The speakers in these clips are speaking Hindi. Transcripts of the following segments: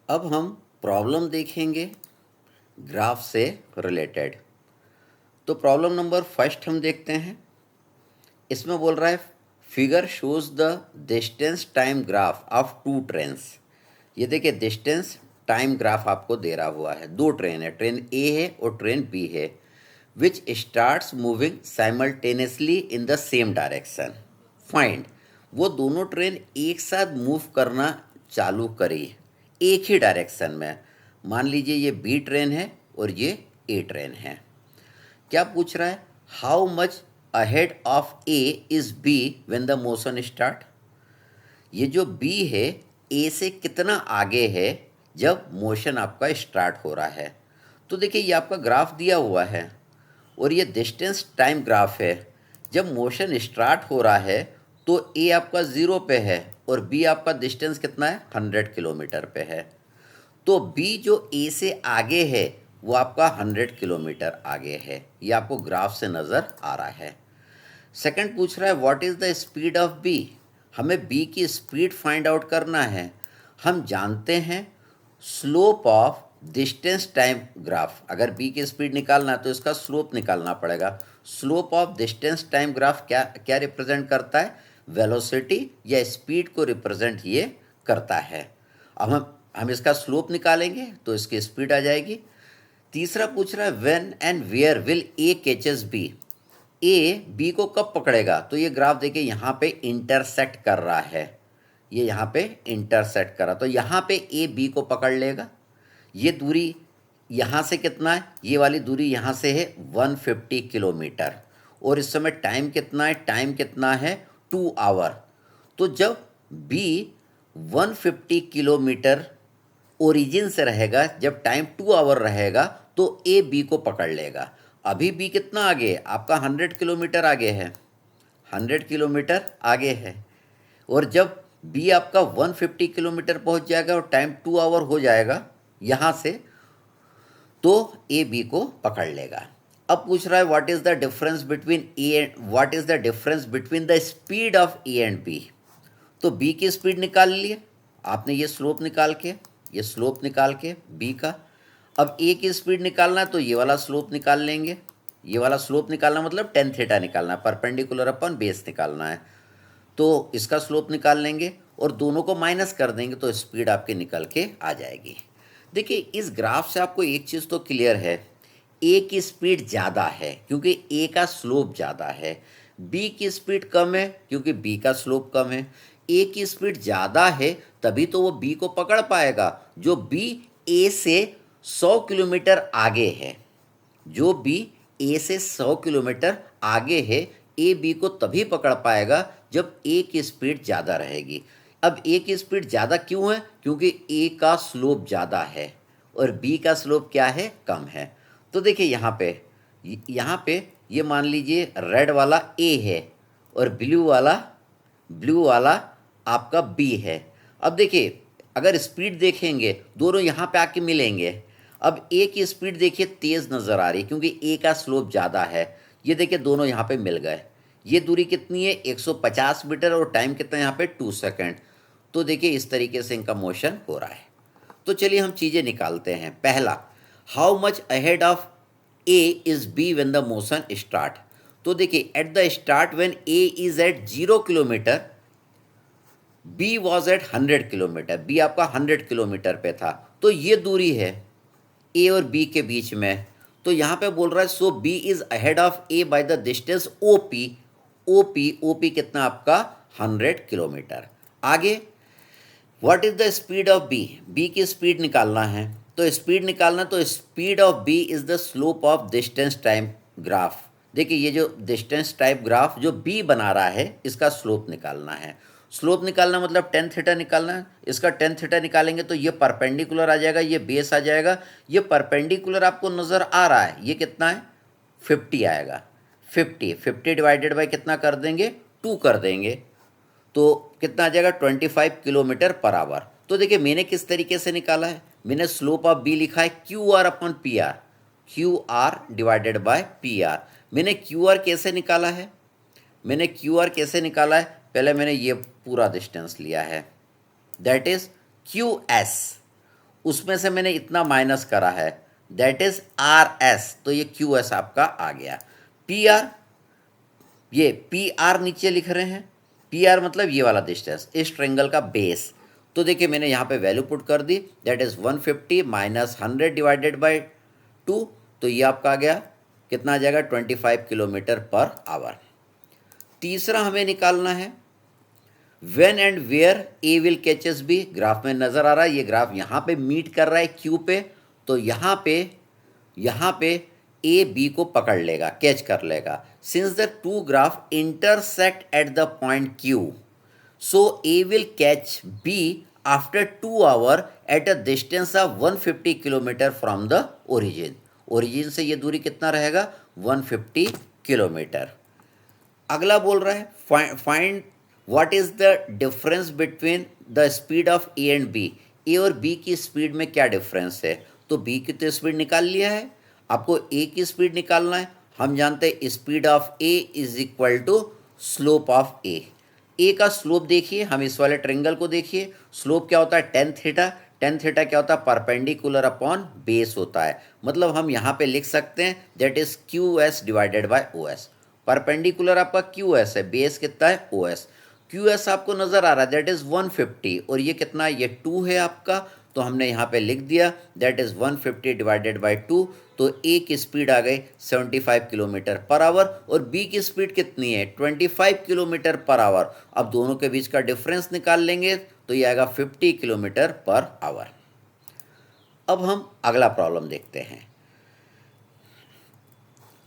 अब हम प्रॉब्लम देखेंगे ग्राफ से रिलेटेड। तो प्रॉब्लम नंबर फर्स्ट हम देखते हैं। इसमें बोल रहा है figure shows the distance time graph of two trains. ये देखिए डिस्टेंस टाइम ग्राफ आपको दे रहा हुआ है। दो ट्रेन है, ट्रेन ए है और ट्रेन बी है, विच starts moving simultaneously in the same direction. Find, वो दोनों ट्रेन एक साथ मूव करना चालू करी एक ही डायरेक्शन में। मान लीजिए ये बी ट्रेन है और ये ए ट्रेन है। क्या पूछ रहा है? How much ahead of A is B when the motion start. ये जो बी है ए से कितना आगे है जब मोशन आपका स्टार्ट हो रहा है। तो देखिए ये आपका ग्राफ दिया हुआ है और ये डिस्टेंस टाइम ग्राफ है। जब मोशन स्टार्ट हो रहा है तो ए आपका 0 पे है और बी आपका डिस्टेंस कितना है, 100 किलोमीटर पे है। तो बी जो ए से आगे है वो आपका 100 किलोमीटर आगे है। ये आपको ग्राफ से नज़र आ रहा है। सेकंड पूछ रहा है what is the speed of B. हमें बी की स्पीड फाइंड आउट करना है। हम जानते हैं slope of distance time graph. अगर बी की स्पीड निकालना है तो इसका स्लोप निकालना पड़ेगा। Slope of distance time graph क्या क्या रिप्रेजेंट करता है? वेलोसिटी या स्पीड को रिप्रेजेंट ये करता है। अब हम इसका स्लोप निकालेंगे तो इसकी स्पीड आ जाएगी। तीसरा पूछ रहा है when and where will A catches B. A B को कब पकड़ेगा? तो ये ग्राफ देखिए यहाँ पे इंटरसेक्ट कर रहा है। ये यहाँ पे इंटरसेक्ट कर रहा, तो यहाँ पे ए बी को पकड़ लेगा। ये दूरी यहाँ से कितना है? ये वाली दूरी यहाँ से है 150 किलोमीटर और इस समय टाइम कितना है? टाइम कितना है? 2 आवर। तो जब बी 150 किलोमीटर ओरिजिन से रहेगा, जब टाइम 2 आवर रहेगा तो ए बी को पकड़ लेगा। अभी बी कितना आगे है? आपका 100 किलोमीटर आगे है, 100 किलोमीटर आगे है। और जब बी आपका 150 किलोमीटर पहुंच जाएगा और टाइम 2 आवर हो जाएगा यहाँ से, तो ए बी को पकड़ लेगा। अब पूछ रहा है what is the difference between A and what is the difference between the speed of A and B. तो बी की स्पीड निकाल लिए आपने, ये स्लोप निकाल के, ये स्लोप निकाल के बी का। अब ए की स्पीड निकालना है तो ये वाला स्लोप निकाल लेंगे। ये वाला स्लोप निकालना मतलब टेन थीटा निकालना है, परपेंडिकुलर अपन बेस निकालना है। तो इसका स्लोप निकाल लेंगे और दोनों को माइनस कर देंगे तो स्पीड आपके निकल के आ जाएगी। देखिए इस ग्राफ से आपको एक चीज़ तो क्लियर है, ए की स्पीड ज़्यादा है क्योंकि ए का स्लोप ज़्यादा है। बी की स्पीड कम है क्योंकि बी का स्लोप कम है। ए की स्पीड ज़्यादा है तभी तो वो बी को पकड़ पाएगा जो बी ए से 100 किलोमीटर आगे है। जो बी ए से 100 किलोमीटर आगे है, ए बी को तभी पकड़ पाएगा जब ए की स्पीड ज़्यादा रहेगी। अब ए की स्पीड ज़्यादा क्यों है? क्योंकि ए का स्लोप ज़्यादा है और बी का स्लोप क्या है? कम है। तो देखिए यहाँ पे ये मान लीजिए रेड वाला ए है और ब्लू वाला आपका बी है। अब देखिए अगर स्पीड देखेंगे दोनों यहाँ पे आके मिलेंगे। अब ए की स्पीड देखिए तेज़ नज़र आ रही है क्योंकि ए का स्लोप ज़्यादा है। ये देखिए दोनों यहाँ पे मिल गए। ये दूरी कितनी है? 150 मीटर और टाइम कितना है यहाँ पे? 2 सेकंड। तो देखिए इस तरीके से इनका मोशन हो रहा है। तो चलिए हम चीज़ें निकालते हैं। पहला, how much ahead of A is B when the motion start. तो देखिए at the start when A is at 0 kilometre, B was at 100 kilometre. B आपका 100 किलोमीटर पे था। तो ये दूरी है ए और बी के बीच में। तो यहाँ पे बोल रहा है so B is ahead of A by the distance O P. O P कितना आपका? 100 किलोमीटर। आगे what is the speed of B. B की स्पीड निकालना है। तो speed of B is the slope of distance time graph. देखिए ये जो डिस्टेंस टाइप ग्राफ जो बी बना रहा है इसका स्लोप निकालना है। स्लोप निकालना मतलब टेन थीटा निकालना है। इसका टेन थीटा निकालेंगे तो ये परपेंडिकुलर आ जाएगा, ये बेस आ जाएगा। ये परपेंडिकुलर आपको नज़र आ रहा है, ये कितना है? 50 आएगा। 50 डिवाइडेड बाई कितना कर देंगे? 2 कर देंगे तो कितना आ जाएगा? 25 किलोमीटर पर आवर। तो देखिए मैंने किस तरीके से निकाला है। मैंने स्लोप ऑफ बी लिखा है Q R upon P R, Q R divided by P R. मैंने क्यू आर कैसे निकाला है? पहले मैंने ये पूरा डिस्टेंस लिया है, दैट इज क्यू एस। उसमें से मैंने इतना माइनस करा है, दैट इज आर एस, तो ये क्यू एस आपका आ गया। पी आर, ये पी आर नीचे लिख रहे हैं, पी आर मतलब ये वाला डिस्टेंस, इस ट्रेंगल का बेस। तो देखिए मैंने यहाँ पे वैल्यू पुट कर दी, that is 150 minus 100 divided by 2, तो ये आपका आ गया, कितना आ जाएगा, 25 किलोमीटर पर आवर। तीसरा हमें निकालना है, when and where A will catches B, graph में नज़र आ रहा है, ये ग्राफ यहाँ पे मीट कर रहा है क्यू पे, तो यहाँ पे ए बी को पकड़ लेगा, कैच कर लेगा। Since the two graph intersect at the point Q, so A will catch B after 2 hour at a distance of 150 kilometre from the origin. Origin से ये दूरी कितना रहेगा, 150 किलोमीटर। अगला बोल रहा है find what is the difference between the speed of A and B, A और बी की स्पीड में क्या डिफरेंस है। तो बी की तो स्पीड निकाल लिया है, आपको ए की स्पीड निकालना है। हम जानते हैं speed of A is equal to slope of A का स्लोप देखिए, हम इस वाले ट्रेंगल को देखिए, स्लोप क्या होता है, टेन थीटा। टेन थीटा क्या होता है, परपेंडिकुलर अपॉन बेस होता है। मतलब हम यहाँ पे लिख सकते हैं that is Q S divided by O S. Perpendicular आपका क्यू एस है, बेस कितना है ओ एस। क्यू एस आपको नज़र आ रहा है दैट इज़ 150, और ये कितना है, ये 2 है आपका, तो हमने यहाँ पे लिख दिया दैट इज़ 150 डिवाइडेड बाई 2, तो ए की स्पीड आ गई 75 किलोमीटर पर आवर, और बी की स्पीड कितनी है, 25 किलोमीटर पर आवर। अब दोनों के बीच का डिफरेंस निकाल लेंगे तो ये आएगा 50 किलोमीटर पर आवर। अब हम अगला प्रॉब्लम देखते हैं।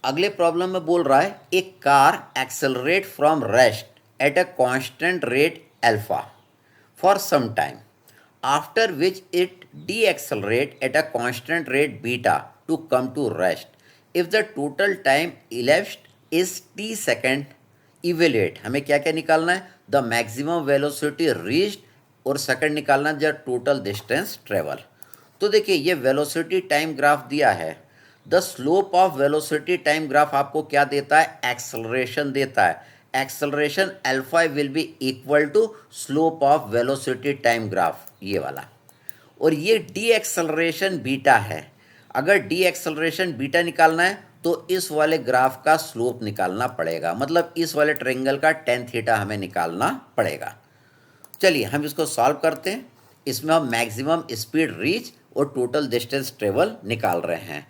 अगले प्रॉब्लम में बोल रहा है एक car accelerate from rest at a constant rate alpha for some time, after which it deaccelerate at a constant rate beta to come to rest. If the total time elapsed is t second, evaluate, हमें क्या क्या निकालना है, the maximum velocity reached, और सेकंड निकालना है टोटल डिस्टेंस ट्रेवल। तो देखिए ये वेलोसिटी टाइम ग्राफ दिया है, the slope of velocity time graph आपको क्या देता है, एक्सेलरेशन देता है। Acceleration alpha will be equal to slope of velocity time graph, ये वाला। और ये डी एक्सेलरेशन बीटा है, अगर डी एक्सेलरेशन बीटा निकालना है तो इस वाले ग्राफ का स्लोप निकालना पड़ेगा, मतलब इस वाले ट्रायंगल का टेन थीटा हमें निकालना पड़ेगा। चलिए हम इसको सॉल्व करते हैं। इसमें हम मैक्सिमम स्पीड रीच और टोटल डिस्टेंस ट्रेवल निकाल रहे हैं।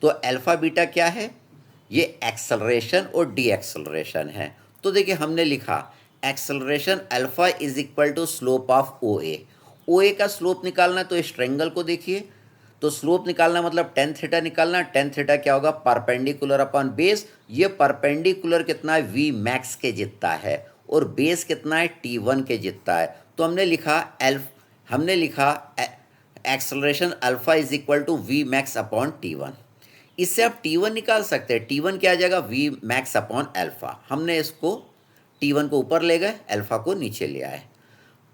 तो अल्फा बीटा क्या है, ये एक्सेलरेशन और डी एक्सेलरेशन है। तो देखिए हमने लिखा acceleration alpha is equal to slope of O A का स्लोप निकालना है, तो इस ट्रायंगल को देखिए, तो स्लोप निकालना मतलब टेन थीटा निकालना। टेन थीटा क्या होगा, परपेंडिकुलर अपॉन बेस। ये परपेंडिकुलर कितना है, वी मैक्स के जितना है, और बेस कितना है, टी वन के जितना है। तो हमने लिखा acceleration alpha is equal to V max upon T one. इससे आप T1 निकाल सकते हैं, T1 क्या आ जाएगा, वी मैक्स अपॉन अल्फा। हमने इसको T1 को ऊपर ले गए, अल्फा को नीचे ले आए।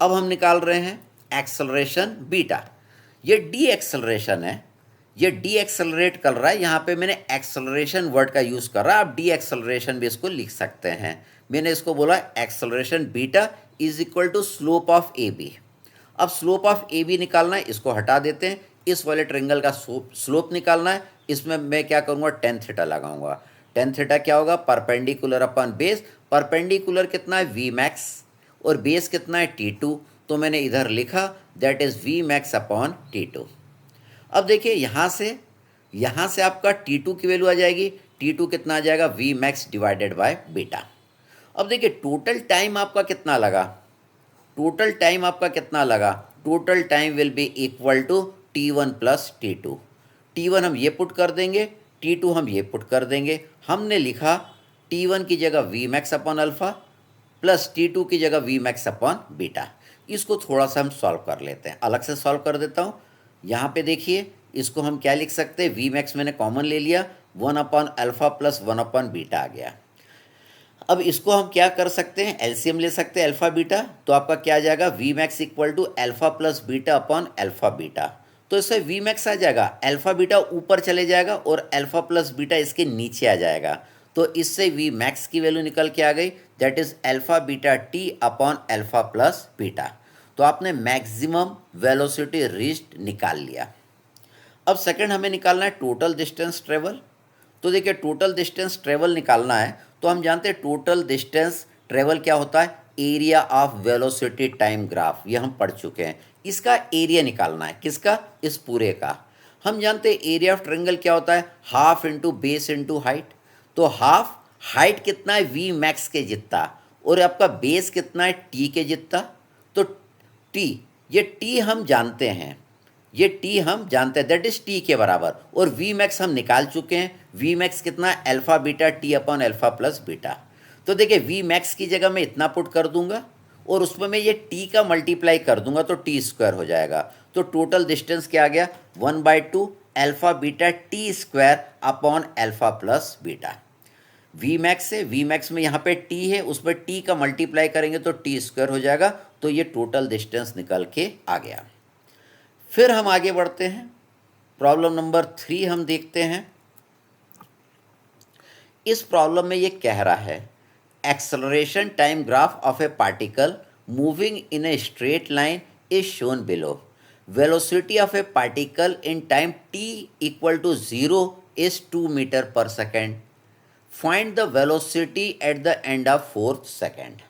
अब हम निकाल रहे हैं एक्सेलरेशन बीटा। ये डी एक्सेलरेशन है, ये डी एक्सेलरेट कर रहा है। यहाँ पे मैंने एक्सेलरेशन वर्ड का यूज़ कर रहा है, आप डी एक्सेलरेशन भी इसको लिख सकते हैं। मैंने इसको बोला acceleration beta is equal to slope of A B. अब स्लोप ऑफ ए बी निकालना है, इसको हटा देते हैं। इस वाले ट्रायंगल का स्लोप निकालना है, इसमें मैं क्या करूँगा, टेन थीटा लगाऊंगा। टेन थीटा क्या होगा, परपेंडिकुलर अपॉन बेस। परपेंडिकुलर कितना है, वी मैक्स, और बेस कितना है, T2। तो मैंने इधर लिखा that is V max upon T2। अब देखिए यहाँ से आपका T2 की वैल्यू आ जाएगी। T2 कितना आ जाएगा, V max divided by beta. अब देखिए टोटल टाइम आपका कितना लगा, total time will be equal to T1 plus T2। T1 हम ये पुट कर देंगे, T2 हम ये पुट कर देंगे। हमने लिखा T1 की जगह V max upon alpha plus T2 की जगह वी मैक्स अपॉन बीटा। इसको थोड़ा सा हम सॉल्व कर लेते हैं, अलग से सॉल्व कर देता हूँ। यहाँ पे देखिए इसको हम क्या लिख सकते हैं, वी मैक्स मैंने कॉमन ले लिया, 1 upon alpha plus 1 upon beta आ गया। अब इसको हम क्या कर सकते हैं, एलसीएम ले सकते हैं अल्फा बीटा। तो आपका क्या आ जाएगा, V max equal to alpha plus beta upon alpha beta. तो इससे वी मैक्स आ जाएगा, अल्फा बीटा ऊपर चले जाएगा और अल्फा प्लस बीटा इसके नीचे आ जाएगा। तो इससे वी मैक्स की वैल्यू निकल के आ गई, that is alpha beta T upon alpha plus beta. तो आपने मैक्सिमम वेलोसिटी रीच्ड निकाल लिया। अब सेकंड हमें निकालना है टोटल डिस्टेंस ट्रेवल। तो देखिए टोटल डिस्टेंस ट्रेवल निकालना है तो हम जानते हैं टोटल डिस्टेंस ट्रेवल क्या होता है, area of velocity time graph, ये हम पढ़ चुके हैं। इसका एरिया निकालना है, किसका, इस पूरे का। हम जानते हैं एरिया ऑफ ट्रायंगल क्या होता है, half into base into height. तो हाफ हाइट कितना है, वी मैक्स के जितना, और आपका बेस कितना है, टी के जितना। तो टी, ये टी हम जानते हैं, ये टी हम जानते हैं, दैट इज टी के बराबर। और वी मैक्स हम निकाल चुके हैं, वी मैक्स कितना है, alpha beta T upon alpha plus beta. तो देखिए वी मैक्स की जगह मैं इतना पुट कर दूंगा और उसमें मैं ये टी का मल्टीप्लाई कर दूंगा तो टी स्क्वायर हो जाएगा। तो टोटल डिस्टेंस क्या आ गया, 1/2 alpha beta T square upon alpha plus beta. V max से, वी मैक्स में यहाँ पे टी है, उस पर टी का मल्टीप्लाई करेंगे तो टी स्क्वायर हो जाएगा। तो ये टोटल डिस्टेंस निकल के आ गया। फिर हम आगे बढ़ते हैं, प्रॉब्लम नंबर 3 हम देखते हैं। इस प्रॉब्लम में ये कह रहा है acceleration time graph of a particle moving in a straight line is shown below. Velocity of a particle in time t equal to 0 is 2 metre per second. Find the velocity at the end of 4th second.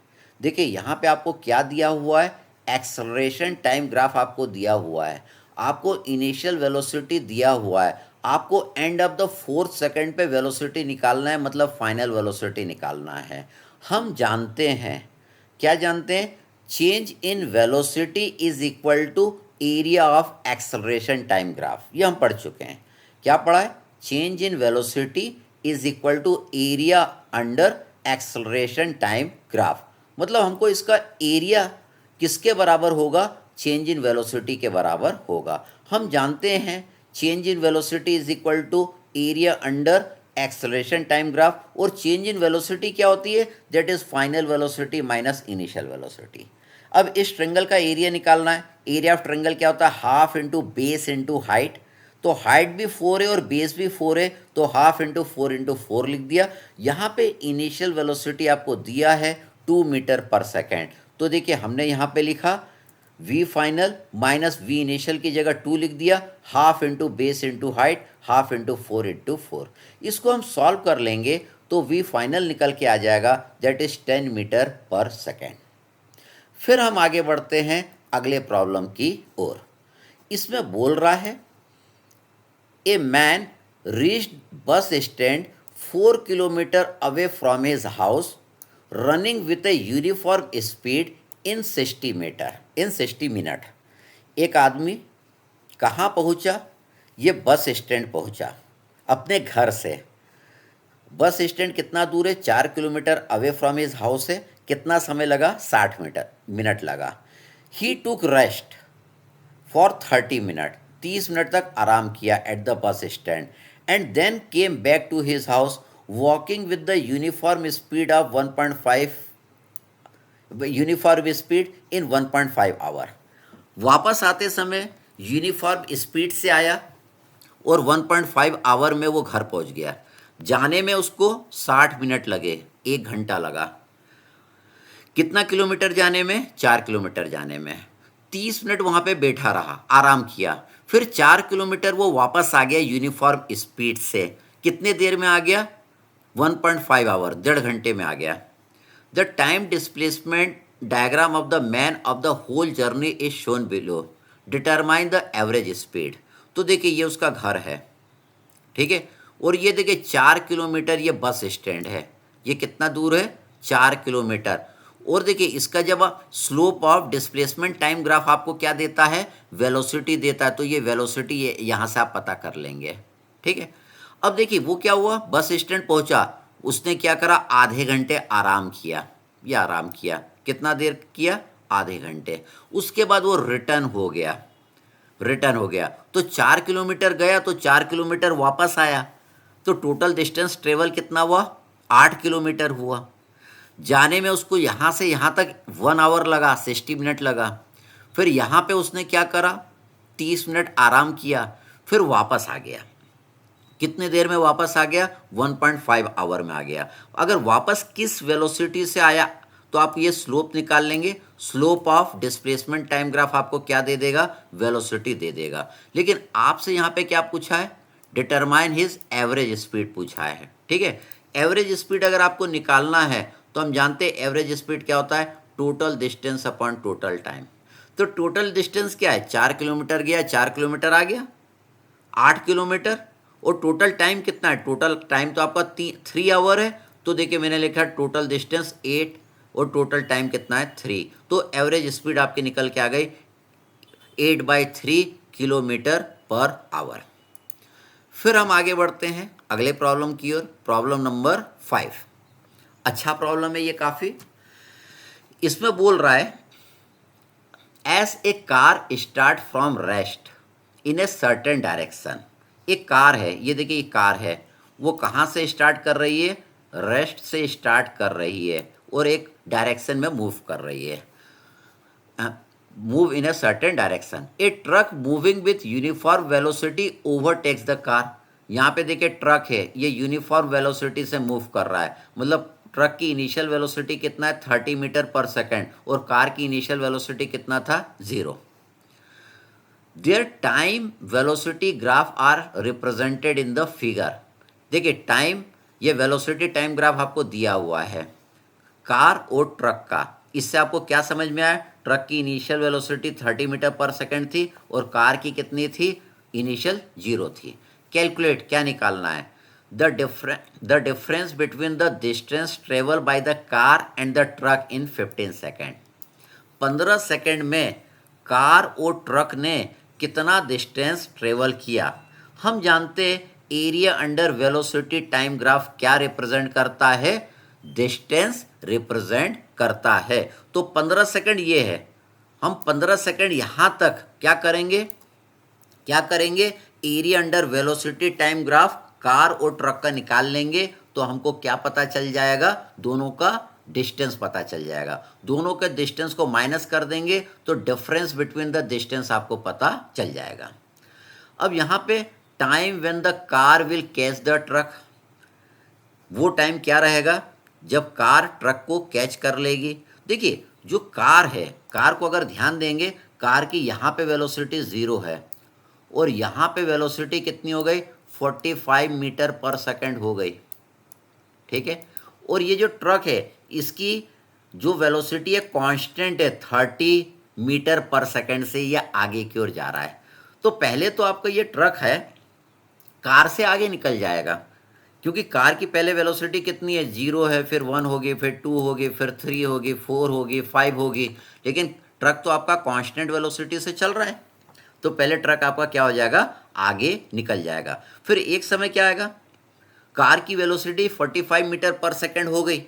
देखिए यहाँ पे आपको क्या दिया हुआ है, एक्सेलरेशन टाइम ग्राफ आपको दिया हुआ है, आपको इनिशियल वेलोसिटी दिया हुआ है, आपको end of the 4th second पे वेलोसिटी निकालना है, मतलब फाइनल वेलोसिटी निकालना है। हम जानते हैं, क्या जानते हैं, change in velocity is equal to area of acceleration time graph, ये हम पढ़ चुके हैं। क्या पढ़ा है, change in velocity is equal to area under acceleration time graph. मतलब हमको इसका एरिया किसके बराबर होगा, चेंज इन वेलोसिटी के बराबर होगा। हम जानते हैं change in velocity is equal to area under acceleration time graph, और चेंज इन वेलोसिटी क्या होती है, that is final velocity minus initial velocity. अब इस ट्रायंगल का एरिया निकालना है। एरिया ऑफ ट्रायंगल क्या होता है, half into base into height. तो हाइट भी 4 है और बेस भी 4 है, तो हाफ इंटू 4 लिख दिया। यहाँ पे इनिशियल वेलोसिटी आपको दिया है 2 मीटर पर सेकेंड। तो देखिए हमने यहाँ पे लिखा v final minus v initial की जगह 2 लिख दिया, half into base into height, half into 4 इसको हम सॉल्व कर लेंगे तो v फाइनल निकल के आ जाएगा, that is 10 metre per second. फिर हम आगे बढ़ते हैं अगले प्रॉब्लम की ओर। इसमें बोल रहा है a man reached bus stand 4 kilometre away from his house running with a uniform speed in 60 minute. एक आदमी कहाँ पहुँचा, ये बस स्टैंड पहुँचा अपने घर से। बस स्टैंड कितना दूर है, 4 kilometre away from his house है। कितना समय लगा, 60 मिनट लगा। He took rest for 30 minute, 30 minute तक आराम किया at the bus stand, and then came back to his house walking with the uniform speed of 1.5 uniform speed in 1.5 hour. वापस आते समय यूनिफॉर्म स्पीड से आया और 1.5 आवर में वो घर पहुंच गया। जाने में उसको 60 मिनट लगे, 1 घंटा लगा। कितना किलोमीटर जाने में, 4 किलोमीटर जाने में। 30 मिनट वहाँ पे बैठा रहा, आराम किया, फिर 4 किलोमीटर वो वापस आ गया यूनिफॉर्म स्पीड से। कितने देर में आ गया, 1.5 आवर, 1.5 घंटे में आ गया। The time displacement diagram of the man of the whole journey is shown below, determine the average speed. तो देखिए ये उसका घर है, ठीक है, और ये देखिए 4 किलोमीटर ये बस स्टैंड है। ये कितना दूर है, 4 किलोमीटर। और देखिए इसका जब slope of displacement time graph आपको क्या देता है, वेलोसिटी देता है। तो ये वेलोसिटी ये यहाँ से आप पता कर लेंगे, ठीक है। अब देखिए वो क्या हुआ, बस स्टैंड पहुँचा, उसने क्या करा, आधे घंटे आराम किया। ये आराम किया, कितना देर किया, आधे घंटे। उसके बाद वो रिटर्न हो गया। तो 4 किलोमीटर गया तो 4 किलोमीटर वापस आया। तो टोटल डिस्टेंस ट्रेवल कितना हुआ, 8 किलोमीटर हुआ। जाने में उसको यहाँ से यहाँ तक 1 आवर लगा, 60 मिनट लगा। फिर यहाँ पे उसने क्या करा, 30 मिनट आराम किया, फिर वापस आ गया। कितने देर में वापस आ गया, 1.5 आवर में आ गया। अगर वापस किस वेलोसिटी से आया, तो आप ये स्लोप निकाल लेंगे। Slope of displacement time graph आपको क्या दे देगा, वेलोसिटी दे देगा। लेकिन आपसे यहाँ पे क्या पूछा है, डिटरमाइन हिज एवरेज स्पीड पूछा है, ठीक है। एवरेज स्पीड अगर आपको निकालना है तो हम जानते हैं एवरेज स्पीड क्या होता है, total distance upon total time. तो टोटल डिस्टेंस क्या है, 4 किलोमीटर गया, 4 किलोमीटर आ गया, 8 किलोमीटर। और टोटल टाइम कितना है, टोटल टाइम तो आपका 3 आवर है। तो देखिए मैंने लिखा टोटल डिस्टेंस 8 और टोटल टाइम कितना है 3। तो एवरेज स्पीड आपकी निकल के आ गई 8/3 किलोमीटर पर आवर। फिर हम आगे बढ़ते हैं अगले प्रॉब्लम की ओर, प्रॉब्लम नंबर 5। अच्छा प्रॉब्लम है ये काफ़ी। इसमें बोल रहा है as a car start from rest in a certain direction. एक कार है, ये देखिए ये कार है, वो कहाँ से स्टार्ट कर रही है, रेस्ट से स्टार्ट कर रही है और एक डायरेक्शन में मूव कर रही है, move in a certain direction. A truck moving with uniform velocity overtakes the car. यहाँ पे देखिए ट्रक है, ये यूनिफॉर्म वेलोसिटी से मूव कर रहा है, मतलब ट्रक की इनिशियल वेलोसिटी कितना है 30 मीटर पर सेकेंड और कार की इनिशियल वेलोसिटी कितना था 0। Their time velocity graph are represented in the figure. देखिए टाइम, ये वेलोसिटी टाइम ग्राफ आपको दिया हुआ है कार और ट्रक का। इससे आपको क्या समझ में आया, ट्रक की initial velocity 30 metre per second थी और कार की कितनी थी, इनिशियल 0 थी। कैलकुलेट, क्या निकालना है, the difference between the distance travel by the car and the truck in 15 second. 15 second में कार और ट्रक ने कितना डिस्टेंस ट्रेवल किया। हम जानते area under velocity time graph क्या रिप्रेजेंट करता है, डिस्टेंस रिप्रेजेंट करता है। तो 15 सेकेंड ये है, हम 15 सेकेंड यहाँ तक क्या करेंगे, area under velocity time graph car और ट्रक का निकाल लेंगे। तो हमको क्या पता चल जाएगा, दोनों का डिस्टेंस पता चल जाएगा। दोनों के डिस्टेंस को माइनस कर देंगे तो डिफरेंस बिटवीन द डिस्टेंस आपको पता चल जाएगा। अब यहाँ पे time when the car will catch the truck, वो टाइम क्या रहेगा जब कार ट्रक को कैच कर लेगी। देखिए जो कार है, कार को अगर ध्यान देंगे, कार की यहाँ पे वेलोसिटी 0 है और यहाँ पे वेलोसिटी कितनी हो गई 45 मीटर पर सेकंड हो गई, ठीक है। और ये जो ट्रक है इसकी जो वेलोसिटी है कांस्टेंट है, 30 मीटर पर सेकंड से यह आगे की ओर जा रहा है। तो पहले तो आपका ये ट्रक है कार से आगे निकल जाएगा, क्योंकि कार की पहले वेलोसिटी कितनी है 0 है, फिर 1 होगी, फिर 2 होगी, फिर 3 होगी, 4 होगी, 5 होगी। लेकिन ट्रक तो आपका कांस्टेंट वेलोसिटी से चल रहा है, तो पहले ट्रक आपका क्या हो जाएगा, आगे निकल जाएगा। फिर एक समय क्या आएगा, कार की वेलोसिटी 45 मीटर पर सेकंड हो गई।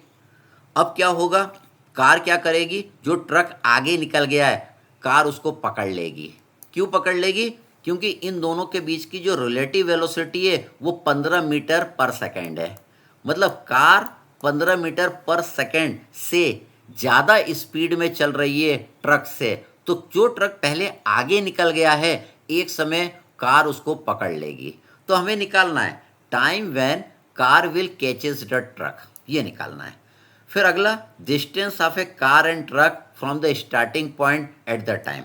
अब क्या होगा, कार क्या करेगी, जो ट्रक आगे निकल गया है कार उसको पकड़ लेगी। क्यों पकड़ लेगी, क्योंकि इन दोनों के बीच की जो रिलेटिव वेलोसिटी है वो 15 मीटर पर सेकंड है। मतलब कार 15 मीटर पर सेकंड से ज़्यादा स्पीड में चल रही है ट्रक से। तो जो ट्रक पहले आगे निकल गया है एक समय कार उसको पकड़ लेगी। तो हमें निकालना है time when car will catches the truck, ये निकालना है। फिर अगला distance of A car and truck from the starting point at the time.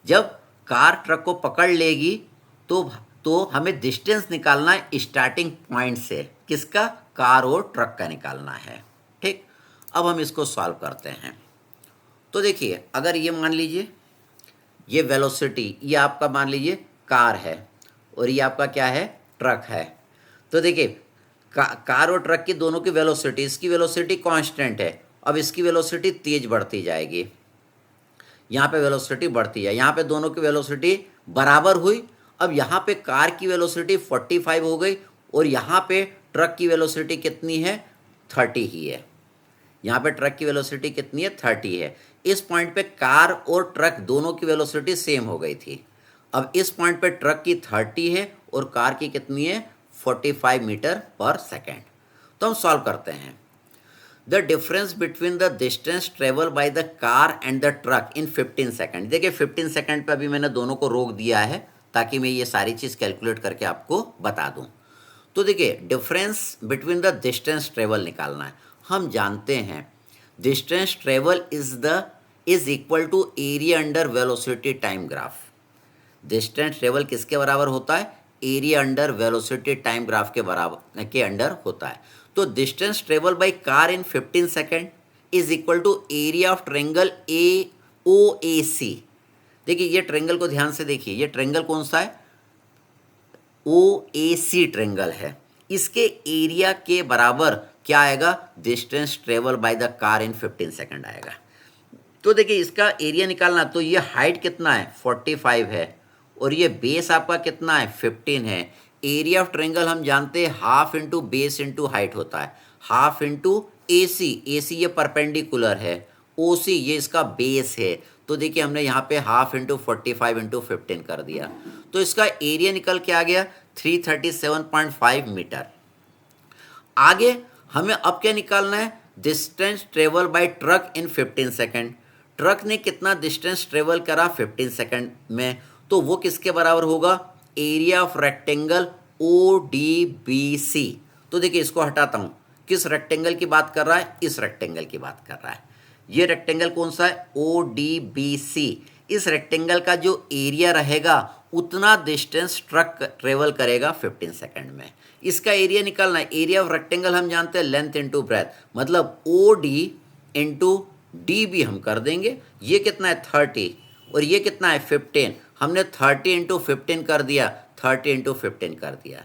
जब कार ट्रक को पकड़ लेगी तो हमें डिस्टेंस निकालना है स्टार्टिंग पॉइंट से, किसका, कार और ट्रक का निकालना है, ठीक। अब हम इसको सॉल्व करते हैं। तो देखिए अगर ये मान लीजिए ये वेलोसिटी, ये आपका मान लीजिए कार है और ये आपका क्या है, ट्रक है। तो देखिए कार और ट्रक की दोनों की वेलोसिटी, इसकी वेलोसिटी कांस्टेंट है, अब इसकी वेलोसिटी तेज बढ़ती जाएगी, यहाँ पे वेलोसिटी बढ़ती है, यहाँ पे दोनों की वेलोसिटी बराबर हुई। अब यहाँ पे कार की वेलोसिटी 45 हो गई और यहाँ पे ट्रक की वेलोसिटी कितनी है 30 ही है। यहाँ पे ट्रक की वेलोसिटी कितनी है 30 है। इस पॉइंट पे कार और ट्रक दोनों की वेलोसिटी सेम हो गई थी। अब इस पॉइंट पे ट्रक की 30 है और कार की कितनी है 45 मीटर पर सेकेंड। तो हम सॉल्व करते हैं। The difference between the distance travel by the car and the truck in 15 second. देखिए 15 सेकेंड पे अभी मैंने दोनों को रोक दिया है ताकि मैं ये सारी चीज़ कैलकुलेट करके आपको बता दूं। तो देखिए difference between the distance travel निकालना है। हम जानते हैं distance travel is equal to area under velocity time graph. Distance travel किसके बराबर होता है? Area under velocity time graph के बराबर के अंडर होता है। तो distance travel by car in 15 second is equal to area of triangle A O A C. देखिए ये ट्रेंगल को ध्यान से देखिए, ये ट्रेंगल कौन सा है? ओ ए सी ट्रेंगल है। इसके एरिया के बराबर क्या आएगा? Distance travel by the car in 15 second आएगा। तो देखिए इसका एरिया निकालना, तो ये हाइट कितना है? 45 है, और ये बेस आपका कितना है? 15 है। एरिया ऑफ ट्रेंगल हम जानते हैं half into base into height होता है, हाफ इंटू ए सी ये परपेंडिकुलर है, ओ सी ये इसका बेस है। तो देखिए हमने यहाँ पे हाफ इंटू 45 इंटू 15 कर दिया, तो इसका एरिया निकल के आ गया 337.5 मीटर। आगे हमें अब क्या निकालना है? डिस्टेंस ट्रेवल बाय ट्रक इन 15 सेकेंड। ट्रक ने कितना डिस्टेंस ट्रेवल करा 15 सेकेंड में, तो वो किसके बराबर होगा? Area of rectangle O D B C. तो देखिए इसको हटाता हूँ, किस रेक्टेंगल की बात कर रहा है? इस रेक्टेंगल की बात कर रहा है। ये रेक्टेंगल कौन सा है? O D B C. इस रेक्टेंगल का जो एरिया रहेगा उतना डिस्टेंस ट्रक ट्रेवल करेगा 15 सेकेंड में। इसका एरिया निकालना है। एरिया ऑफ रेक्टेंगल हम जानते हैं लेंथ इंटू ब्रेथ, मतलब ओ डी इंटू डी भी हम कर देंगे। ये कितना है? 30, और ये कितना है? 15। हमने 30 इंटू 15 कर दिया, 30 इंटू 15 कर दिया,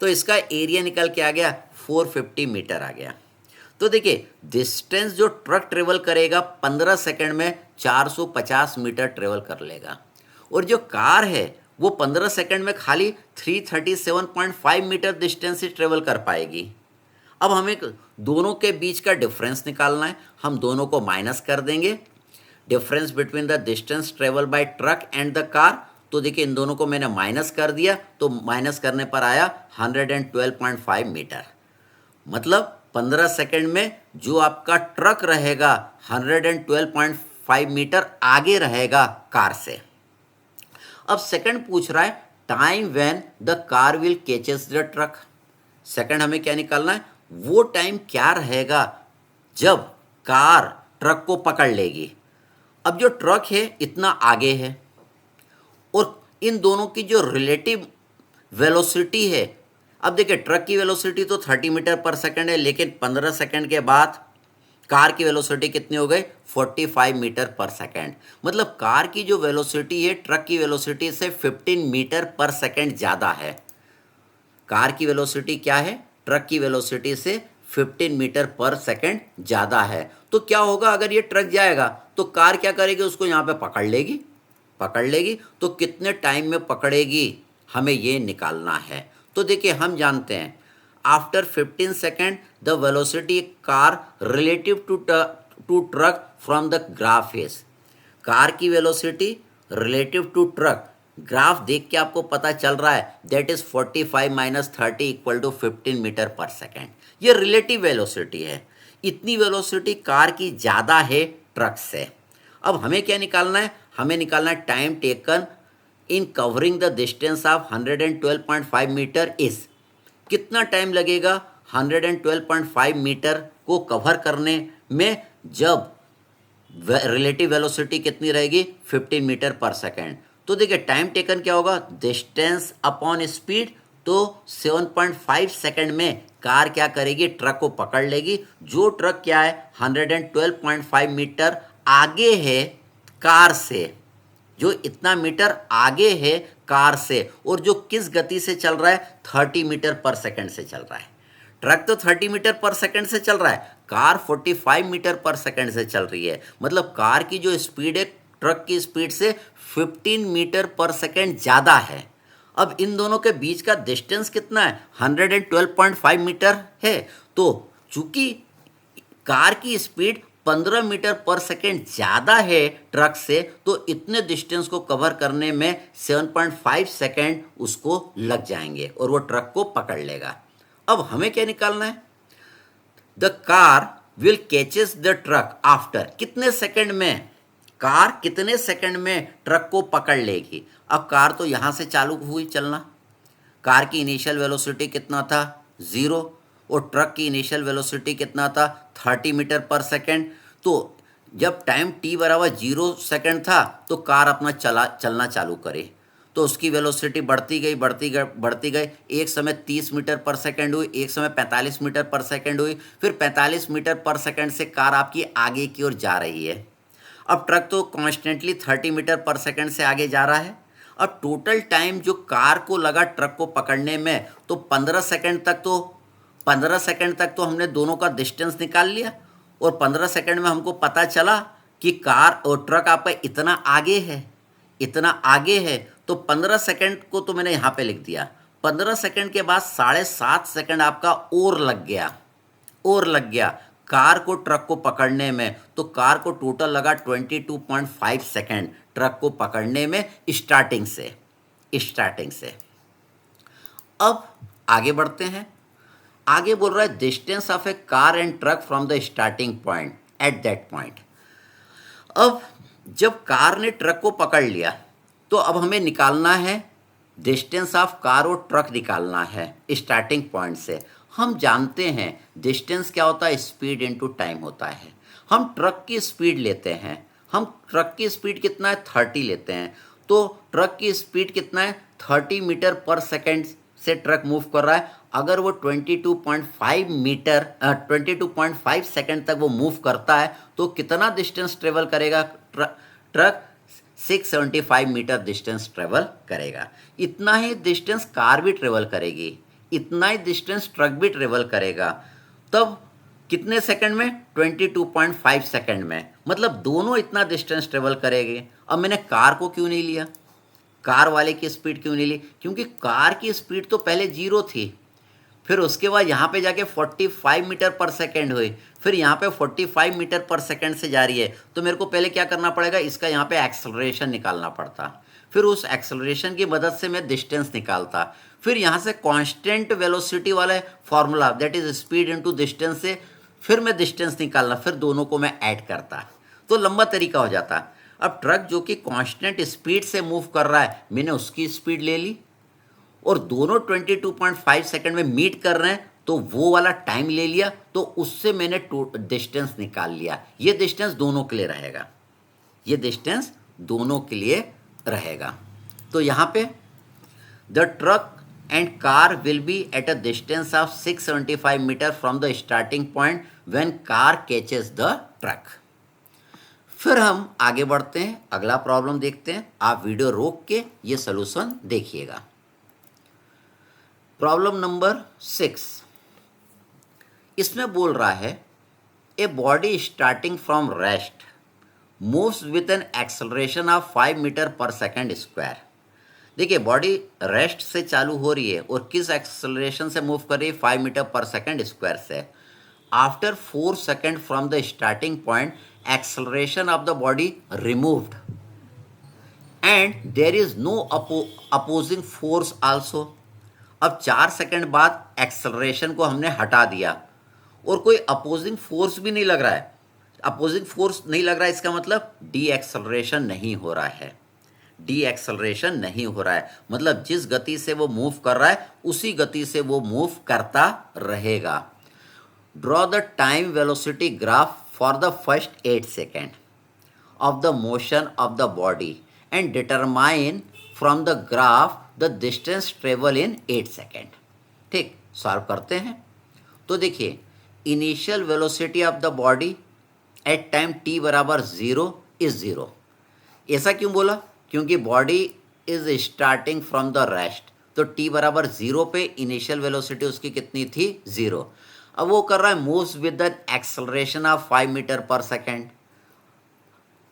तो इसका एरिया निकल के आ गया 450 मीटर आ गया। तो देखिए डिस्टेंस जो ट्रक ट्रेवल करेगा 15 सेकंड में 450 मीटर ट्रेवल कर लेगा, और जो कार है वो 15 सेकंड में खाली 337.5 मीटर डिस्टेंस ही ट्रेवल कर पाएगी। अब हमें दोनों के बीच का डिफरेंस निकालना है। हम दोनों को माइनस कर देंगे, difference between the distance travel bye truck and the car. तो देखिए इन दोनों को मैंने माइनस कर दिया, तो माइनस करने पर आया 112.5 मीटर। मतलब 15 सेकंड में जो आपका ट्रक रहेगा 112.5 मीटर आगे रहेगा कार से। अब सेकंड पूछ रहा है time when the car will catches the truck. Second हमें क्या निकालना है? वो टाइम क्या रहेगा जब कार ट्रक को पकड़ लेगी। अब जो ट्रक है इतना आगे है, और इन दोनों की जो रिलेटिव वेलोसिटी है, अब देखिए ट्रक की वेलोसिटी तो 30 मीटर पर सेकंड है, लेकिन 15 सेकंड के बाद कार की वेलोसिटी कितनी हो गई? 45 मीटर पर सेकंड। मतलब कार की जो वेलोसिटी है ट्रक की वेलोसिटी से 15 मीटर पर सेकंड ज़्यादा है। कार की वेलोसिटी क्या है? ट्रक की वेलोसिटी से 15 मीटर पर सेकंड ज़्यादा है। तो क्या होगा अगर ये ट्रक जाएगा तो कार क्या करेगी? उसको यहाँ पे पकड़ लेगी। तो कितने टाइम में पकड़ेगी हमें ये निकालना है। तो देखिए हम जानते हैं after 15 second the velocity car relative to truck from the graph is. Car की velocity relative to truck, graph देख के आपको पता चल रहा है that is 45 minus 30 equal to 15 metre per second. ये रिलेटिव वेलोसिटी है, इतनी वेलोसिटी कार की ज़्यादा है ट्रक से। अब हमें क्या निकालना है? हमें निकालना है time taken in covering the distance of 112.5 metre is. कितना टाइम लगेगा 112.5 मीटर को कवर करने में जब रिलेटिव वेलोसिटी कितनी रहेगी? 15 मीटर पर सेकेंड। तो देखिए टाइम टेकन क्या होगा? Distance upon speed. तो 7.5 सेकेंड में कार क्या करेगी? ट्रक को पकड़ लेगी। जो ट्रक क्या है 112.5 मीटर आगे है कार से, जो इतना मीटर आगे है कार से, और जो किस गति से चल रहा है? 30 मीटर पर सेकंड से चल रहा है। ट्रक तो 30 मीटर पर सेकंड से चल रहा है, कार 45 मीटर पर सेकंड से चल रही है। मतलब कार की जो स्पीड है ट्रक की स्पीड से 15 मीटर पर सेकंड ज़्यादा है। अब इन दोनों के बीच का डिस्टेंस कितना है? 112.5 मीटर है। तो चूंकि कार की स्पीड 15 मीटर पर सेकेंड ज़्यादा है ट्रक से, तो इतने डिस्टेंस को कवर करने में 7.5 सेकेंड उसको लग जाएंगे और वो ट्रक को पकड़ लेगा। अब हमें क्या निकालना है? The car will catches the truck after, कितने सेकेंड में कार कितने सेकेंड में ट्रक को पकड़ लेगी। अब कार तो यहाँ से चालू हुई चलना, कार की इनिशियल वेलोसिटी कितना था? 0, और ट्रक की इनिशियल वेलोसिटी कितना था? 30 मीटर पर सेकेंड। तो जब टाइम t बराबर 0 सेकेंड था तो कार अपना चलना चालू करे, तो उसकी वेलोसिटी बढ़ती गई बढ़ती गई बढ़ती गई। एक समय 30 मीटर पर सेकंड हुई, एक समय 45 मीटर पर सेकंड हुई, फिर 45 मीटर पर सेकंड से कार आपकी आगे की ओर जा रही है। अब ट्रक तो कॉन्स्टेंटली 30 मीटर पर सेकंड से आगे जा रहा है। अब टोटल टाइम जो कार को लगा ट्रक को पकड़ने में, तो 15 सेकंड तक तो हमने दोनों का डिस्टेंस निकाल लिया, और 15 सेकंड में हमको पता चला कि कार और ट्रक आपका इतना आगे है, इतना आगे है। तो 15 सेकंड को तो मैंने यहाँ पे लिख दिया। 15 सेकंड के बाद 7.5 सेकंड आपका और लग गया कार को ट्रक को पकड़ने में। तो कार को टोटल लगा 22.5 सेकंड ट्रक को पकड़ने में स्टार्टिंग से। अब आगे बढ़ते हैं। आगे बोल रहा है distance of A car and truck from the starting point at that point. अब जब कार ने ट्रक को पकड़ लिया तो अब हमें निकालना है डिस्टेंस ऑफ कार और ट्रक निकालना है स्टार्टिंग पॉइंट से। हम जानते हैं डिस्टेंस क्या होता है, स्पीड इनटू टाइम होता है। हम ट्रक की स्पीड लेते हैं, हम ट्रक की स्पीड कितना है 30 लेते हैं। तो ट्रक की स्पीड कितना है 30 मीटर पर सेकेंड से ट्रक मूव कर रहा है। अगर वो 22.5 सेकंड तक वो मूव करता है तो कितना डिस्टेंस ट्रेवल करेगा ट्रक 675 मीटर डिस्टेंस ट्रेवल करेगा। इतना ही डिस्टेंस कार भी ट्रेवल करेगी, इतना ही डिस्टेंस ट्रक भी ट्रेवल करेगा। तब कितने सेकंड में 22.5 सेकंड में, मतलब दोनों इतना डिस्टेंस ट्रेवल करेंगे। अब मैंने कार को क्यों नहीं लिया, कार वाले की स्पीड क्यों नहीं ली, क्योंकि कार की स्पीड तो पहले 0 थी, फिर उसके बाद यहाँ पे जाके 45 मीटर पर सेकेंड हुई, फिर यहाँ पे 45 मीटर पर सेकेंड से जा रही है। तो मेरे को पहले क्या करना पड़ेगा, इसका यहाँ पे एक्सेलरेशन निकालना पड़ता, फिर उस एक्सेलरेशन की मदद से मैं डिस्टेंस निकालता, फिर यहाँ से कांस्टेंट वेलोसिटी वाला formula that is speed into distance से फिर मैं डिस्टेंस निकालना, फिर दोनों को मैं ऐड करता, तो लंबा तरीका हो जाता। अब ट्रक जो कि कांस्टेंट स्पीड से मूव कर रहा है, मैंने उसकी स्पीड ले ली, और दोनों 22.5 सेकंड में मीट कर रहे हैं तो वो वाला टाइम ले लिया, तो उससे मैंने डिस्टेंस निकाल लिया। ये डिस्टेंस दोनों के लिए रहेगा, ये डिस्टेंस दोनों के लिए रहेगा। तो यहाँ पे the truck and car will be at a distance of 675 metre from the starting point when car catches the truck. फिर हम आगे बढ़ते हैं, अगला प्रॉब्लम देखते हैं। आप वीडियो रोक के ये सॉल्यूशन देखिएगा। प्रॉब्लम नंबर 6, इसमें बोल रहा है a body starting from rest moves with an acceleration of 5 metre per second square. देखिए बॉडी रेस्ट से चालू हो रही है और किस एक्सेलरेशन से मूव कर रही है, 5 मीटर पर सेकेंड स्क्वायर से। After 4 second from the starting point acceleration of the body removed and there is no opposing force also. अब 4 सेकंड बाद एक्सेलरेशन को हमने हटा दिया और कोई अपोजिंग फोर्स भी नहीं लग रहा है। अपोजिंग फोर्स नहीं लग रहा है, इसका मतलब डी एक्सेलरेशन नहीं हो रहा है, डी एक्सेलरेशन नहीं हो रहा है, मतलब जिस गति से वो मूव कर रहा है उसी गति से वो मूव करता रहेगा। Draw the time velocity graph for the first 8 second of the motion of the body and determine from the graph the distance travel in 8 second. ठीक, सॉल्व करते हैं। तो देखिए initial velocity of the body at time t बराबर 0 इज 0। ऐसा क्यों बोला, क्योंकि body is starting from the rest, तो t बराबर 0 पे इनिशियल वेलोसिटी उसकी कितनी थी 0। अब वो कर रहा है moves with the acceleration of 5 metre per second.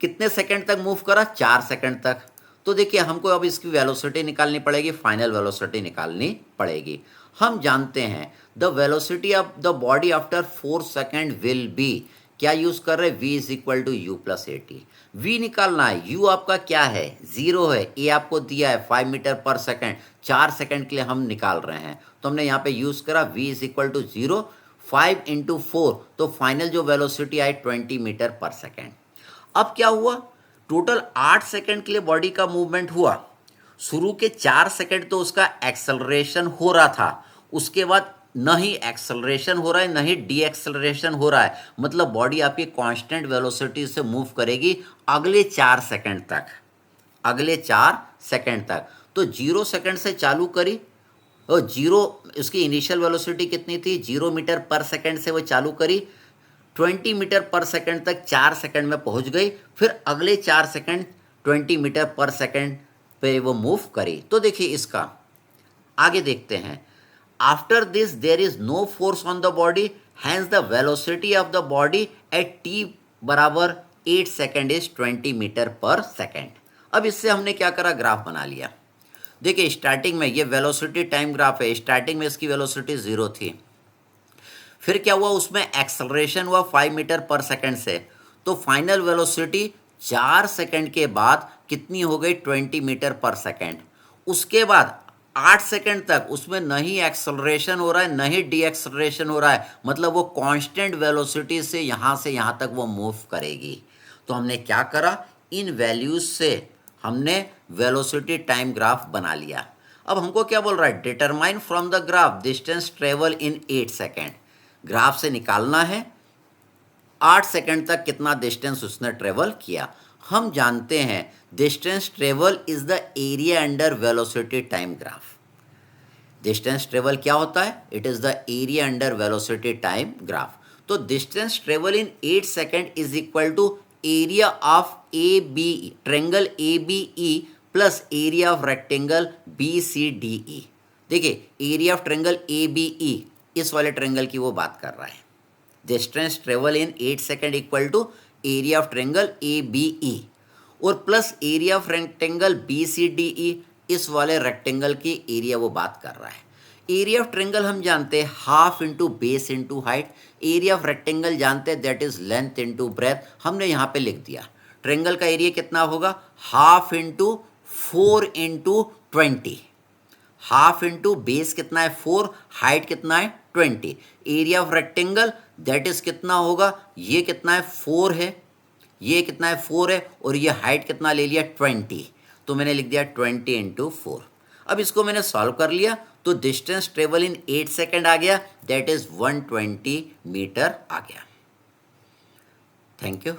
कितने सेकंड तक मूव करा, 4 सेकंड तक। तो देखिए हमको अब इसकी वेलोसिटी निकालनी पड़ेगी, फाइनल वेलोसिटी निकालनी पड़ेगी। हम जानते हैं the velocity of the body after 4 second will be, क्या यूज कर रहे हैं, v is equal to u plus a t. V निकालना है, u आपका क्या है 0 है, ए आपको दिया है 5 मीटर पर सेकंड, 4 सेकंड के लिए हम निकाल रहे हैं, तो हमने यहाँ पे यूज करा v is equal to 0, 5 into 4, तो फाइनल जो वेलोसिटी आई 20 मीटर पर सेकेंड। अब क्या हुआ, टोटल 8 सेकंड के लिए बॉडी का मूवमेंट हुआ। शुरू के 4 सेकंड तो उसका एक्सेलरेशन हो रहा था, उसके बाद न ही एक्सेलरेशन हो रहा है न ही डी एक्सेलरेशन हो रहा है, मतलब बॉडी आपकी कांस्टेंट वेलोसिटी से मूव करेगी अगले 4 सेकंड तक, अगले 4 सेकंड तक। तो 0 सेकंड से चालू करी और जीरो, उसकी इनिशियल वेलोसिटी कितनी थी, 0 मीटर पर सेकंड से वो चालू करी, 20 मीटर पर सेकंड तक 4 सेकंड में पहुंच गई, फिर अगले 4 सेकंड 20 मीटर पर सेकंड पे वो मूव करी। तो देखिए इसका आगे देखते हैं। After this there is no force on the body, hence the velocity of the body at t बराबर 8 second is 20 metre per second. अब इससे हमने क्या करा, ग्राफ बना लिया। देखिए स्टार्टिंग में ये वेलोसिटी टाइम ग्राफ है, स्टार्टिंग में इसकी वेलोसिटी 0 थी, फिर क्या हुआ, उसमें एक्सेलरेशन हुआ 5 मीटर पर सेकेंड से, तो फाइनल वेलोसिटी 4 सेकंड के बाद कितनी हो गई, 20 मीटर पर सेकेंड। उसके बाद 8 सेकंड तक उसमें न ही एक्सेलरेशन हो रहा है न ही डी एक्सेलरेशन हो रहा है, मतलब वो कांस्टेंट वेलोसिटी से यहाँ तक वो मूव करेगी। तो हमने क्या करा, इन वैल्यूज से हमने वेलोसिटी टाइम ग्राफ बना लिया। अब हमको क्या बोल रहा है, determine from the graph distance travel in 8 second. Graph से निकालना है 8 सेकंड तक कितना डिस्टेंस उसने ट्रेवल किया। हम जानते हैं distance travel is the area under velocity time graph. Distance travel क्या होता है, it is the area under velocity time graph. तो distance travel in 8 second is equal to area of A B, triangle A B E plus area of rectangle B C D E. देखिए area of triangle A B E, इस वाले ट्रेंगल की वो बात कर रहा है। Distance travel in 8 second equal to area of triangle A B E और plus area of rectangle B C D E, इस वाले रेक्टेंगल की एरिया वो बात कर रहा है। एरिया ऑफ ट्रेंगल हम जानते हैं half into base into height, area of rectangle जानते हैं that is length into breadth, हमने यहाँ पे लिख दिया। ट्रेंगल का एरिया कितना होगा, half into 4 into 20, half into base कितना है 4, हाइट कितना है 20, area of rectangle that is कितना होगा, ये कितना है 4 है, ये कितना है 4 है, और ये हाइट कितना ले लिया 20, तो मैंने लिख दिया 20 इंटू 4। अब इसको मैंने सॉल्व कर लिया तो डिस्टेंस ट्रेवल इन 8 सेकेंड आ गया, दैट इज 120 मीटर आ गया। Thank you.